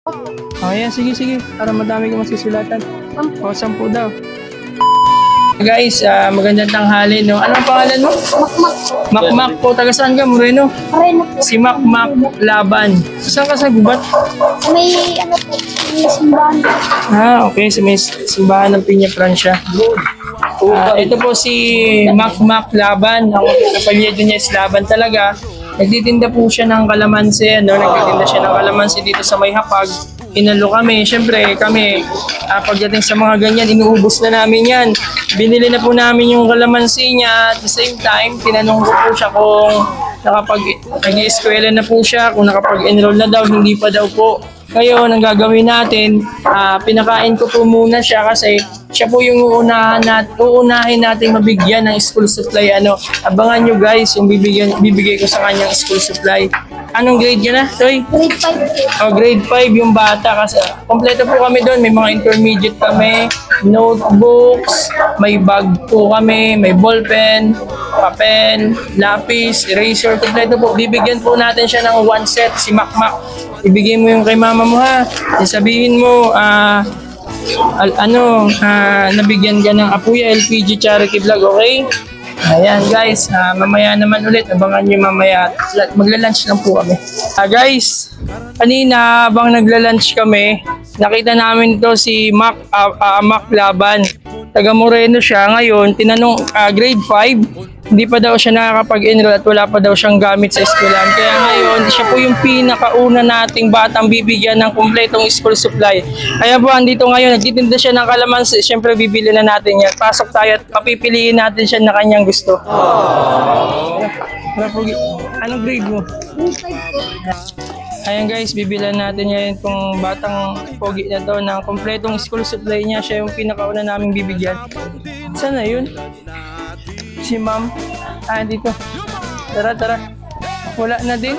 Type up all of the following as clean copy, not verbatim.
Oh, yeah, sige. Para madami ka masusulatan. O, 10 daw. Guys, magandang tanghali, no? Anong pangalan mo? Makmak po. Taga saan ka, Moreno? Moreno po. Si Makmak Laban. Saan ka sa gubat? May ano po, may simbahan po. Okay. Sa may simbahan ng Piña Francia. Ito po si Makmak Laban. Ang kapalyedo niya is Laban talaga. Nagtitinda po siya ng kalamansi. Nagtitinda siya ng kalamansi dito sa may hapag. Inalo kami. Siyempre kami, pagdating sa mga ganyan, inuubos na namin yan. Binili na po namin yung kalamansi niya. At the same time, tinanong ko po siya kung nag-i-eskwela na po siya, kung nakapag-enroll na daw, hindi pa daw po. Ngayon, ang gagawin natin, pinakain ko po muna siya kasi siya po yung uunahin natin mabigyan ng school supply. Abangan nyo guys, yung bibigay ko sa kanyang school supply. Anong grade niya na, Toy? Grade 5 po. Grade 5 yung bata kasi kompleto po kami doon. May mga intermediate kami, notebooks, may bag po kami, may ballpen, papel, lapis, eraser, kompleto po. Bibigyan po natin siya ng 1 set, si Makmak. Ibigay mo yung kay mama mo ha. Sabihin mo, nabigyan ka ng Apuya LPG Charity Vlog, okay? Ayan guys, mamaya naman ulit, abangan nyo mamaya. Magla-lunch lang po kami. Guys, kanina habang nagla-lunch kami, nakita namin to si Mac Laban. Taga Moreno siya. Ngayon, tinanong grade 5, hindi pa daw siya nakakapag-enroll at wala pa daw siyang gamit sa eskwelahan. Kaya ngayon, siya po yung pinakauna nating batang bibigyan ng kumpletong school supply. Kaya po, andito ngayon, nagtitinda siya ng kalamansi. Siyempre, bibili na natin yan. Pasok tayo at papipiliin natin siya na kanyang gusto. Anong grade mo? Grade 5 po. Ayan guys, bibilan natin ngayon itong batang pogi na to ng kumpletong school supply niya. Siya yung pinakauna naming bibigyan. Saan na yun? Si ma'am. Dito. Tara. Wala na din.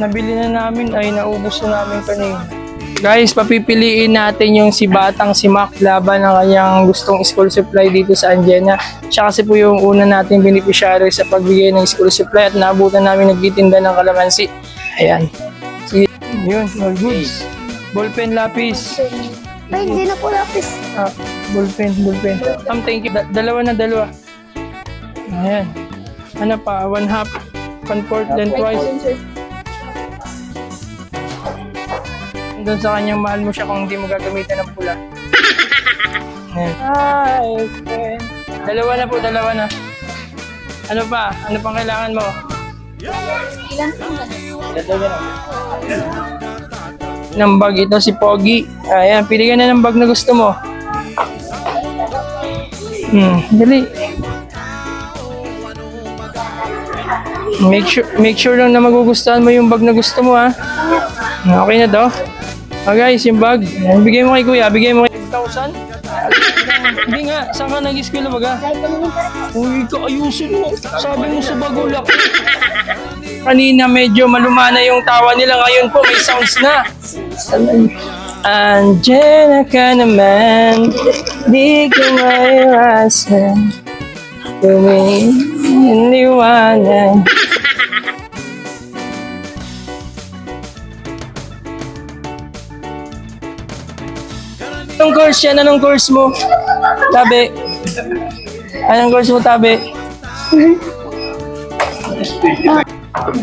Nabili na namin. Naubos na namin kanina. Guys, papipiliin natin yung si Mac Laban ng kanyang gustong school supply dito sa Anjena. Siya kasi po yung una nating beneficiary sa pagbigay ng school supply at naabutan namin nagtitinda ng kalamansi. Ayan. Sige. Yun, all goods. Ballpen, lapis. Ay, hindi na po lapis. Ballpen. Thank you. Dalawa. Ayan. Ano pa? 1/2. 1/4, then twice. Doon sa kanyang mahal mo siya kung hindi mo gagamitan ng pula. Hi, friend. Dalawa na. Ano pa? Ano pang kailangan mo? Ilan po na? Ng bag ito si Pogi. Ayan, pili ka na ng bag na gusto mo. Dali. Make sure lang na magugustuhan mo yung bag na gusto mo ha. Okay na to. Guys, yung bag. Bigay mo kay kuya. Bigay mo kay 1,000. Hindi nga. Saan ka nag-eskwela baga? Uy, kaayusin mo. Sabi mo sa bago laki. Kanina medyo malumana yung tawa nila. Ngayon po may sounds na. Anjena ka naman. Di ko maiwasan. Iniwanan. Anong course yan? Anong course mo? Tabi. Anong course mo, Tabi?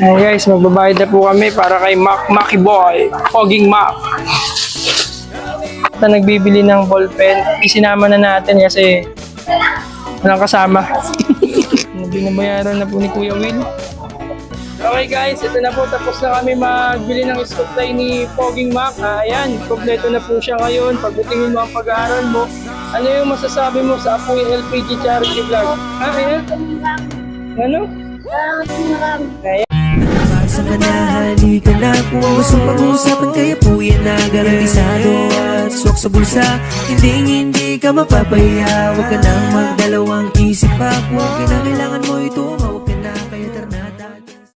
Ay guys, magbabayad na po kami para kay Maki Boy. Poging Mac. At nagbibili ng ballpen. Isinama na natin kasi walang kasama. Binabayaran na po ni Kuya Will. Okay guys, ito na po. Tapos na kami magbili ng supply ni Poging Mac. Ayan, kompleto na po siya ngayon. Pagbutingin mo ang pag-aaral mo. Ano yung masasabi mo sa Apuya LPG Charity Vlog? Ayan? Ano? Ayan. Sa kanahali ka na kung gusto pag-uusapan kaya po yan na garantisado at swak sa bulsa. Hindi ka mapapaya. Huwag ka nang magdalawang isip pa kung kinakailangan mo ito.